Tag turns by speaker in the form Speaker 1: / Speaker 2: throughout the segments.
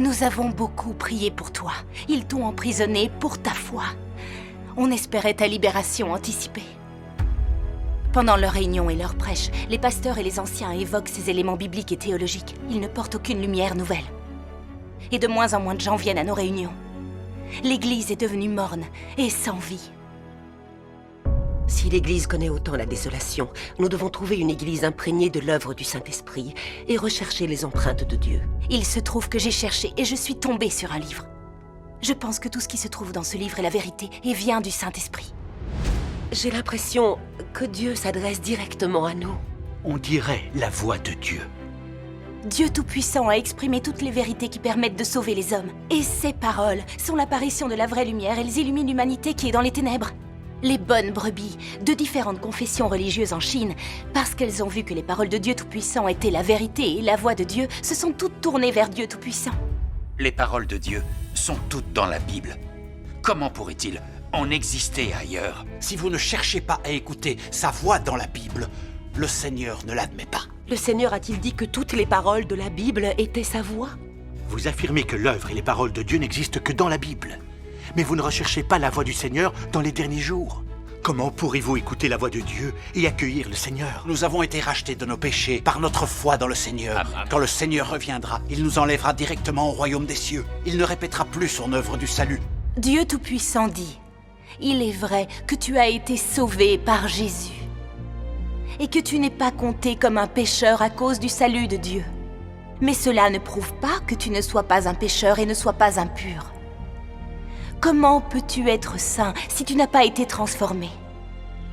Speaker 1: Nous avons beaucoup prié pour toi. Ils t'ont emprisonné pour ta foi. On espérait ta libération anticipée. Pendant leurs réunions et leurs prêches, les pasteurs et les anciens évoquent ces éléments bibliques et théologiques. Ils ne portent aucune lumière nouvelle. Et de moins en moins de gens viennent à nos réunions. L'Église est devenue morne et sans vie.
Speaker 2: Si l'Église connaît autant la désolation, nous devons trouver une Église imprégnée de l'œuvre du Saint-Esprit et rechercher les empreintes de Dieu.
Speaker 1: Il se trouve que j'ai cherché et je suis tombée sur un livre. Je pense que tout ce qui se trouve dans ce livre est la vérité et vient du Saint-Esprit.
Speaker 2: J'ai l'impression que Dieu s'adresse directement à nous.
Speaker 3: On dirait la voix de Dieu.
Speaker 1: Dieu Tout-Puissant a exprimé toutes les vérités qui permettent de sauver les hommes. Et ces paroles sont l'apparition de la vraie lumière. Elles illuminent l'humanité qui est dans les ténèbres. Les bonnes brebis de différentes confessions religieuses en Chine, parce qu'elles ont vu que les paroles de Dieu Tout-Puissant étaient la vérité et la voix de Dieu, se sont toutes tournées vers Dieu Tout-Puissant.
Speaker 4: Les paroles de Dieu sont toutes dans la Bible. Comment pourrait-il en exister ailleurs?
Speaker 3: Si vous ne cherchez pas à écouter sa voix dans la Bible, le Seigneur ne l'admet pas.
Speaker 2: Le Seigneur a-t-il dit que toutes les paroles de la Bible étaient sa voix?
Speaker 3: Vous affirmez que l'œuvre et les paroles de Dieu n'existent que dans la Bible. Mais vous ne recherchez pas la voix du Seigneur dans les derniers jours. Comment pourrez-vous écouter la voix de Dieu et accueillir le Seigneur? Nous avons été rachetés de nos péchés par notre foi dans le Seigneur. Quand le Seigneur reviendra, il nous enlèvera directement au royaume des cieux. Il ne répétera plus son œuvre du salut.
Speaker 1: Dieu Tout-Puissant dit, « Il est vrai que tu as été sauvé par Jésus et que tu n'es pas compté comme un pécheur à cause du salut de Dieu. Mais cela ne prouve pas que tu ne sois pas un pécheur et ne sois pas impur. Comment peux-tu être saint si tu n'as pas été transformé?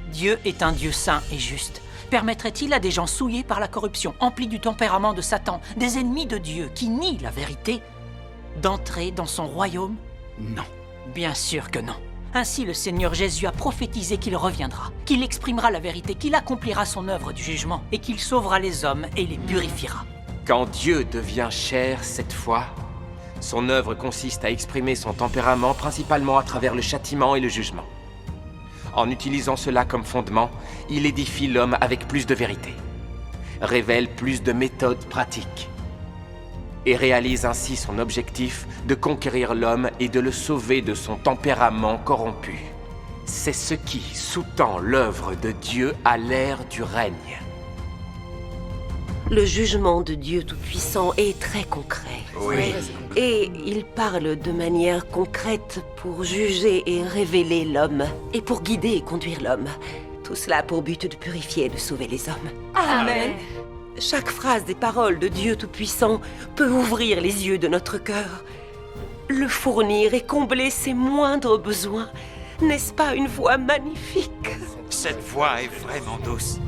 Speaker 5: Dieu est un Dieu saint et juste. Permettrait-il à des gens souillés par la corruption, emplis du tempérament de Satan, des ennemis de Dieu qui nient la vérité, d'entrer dans son royaume?
Speaker 3: Non.
Speaker 5: Bien sûr que non. Ainsi le Seigneur Jésus a prophétisé qu'il reviendra, qu'il exprimera la vérité, qu'il accomplira son œuvre du jugement et qu'il sauvera les hommes et les purifiera.
Speaker 6: Quand Dieu devient chair cette fois, son œuvre consiste à exprimer son tempérament principalement à travers le châtiment et le jugement. En utilisant cela comme fondement, il édifie l'homme avec plus de vérité, révèle plus de méthodes pratiques et réalise ainsi son objectif de conquérir l'homme et de le sauver de son tempérament corrompu. C'est ce qui sous-tend l'œuvre de Dieu à l'ère du règne.
Speaker 2: Le jugement de Dieu Tout-Puissant est très concret.
Speaker 6: Oui.
Speaker 2: Et il parle de manière concrète pour juger et révéler l'homme, et pour guider et conduire l'homme. Tout cela pour but de purifier et de sauver les hommes.
Speaker 1: Amen.
Speaker 2: Chaque phrase des paroles de Dieu Tout-Puissant peut ouvrir les yeux de notre cœur, le fournir et combler ses moindres besoins. N'est-ce pas une voix magnifique?
Speaker 4: Cette voix est vraiment douce.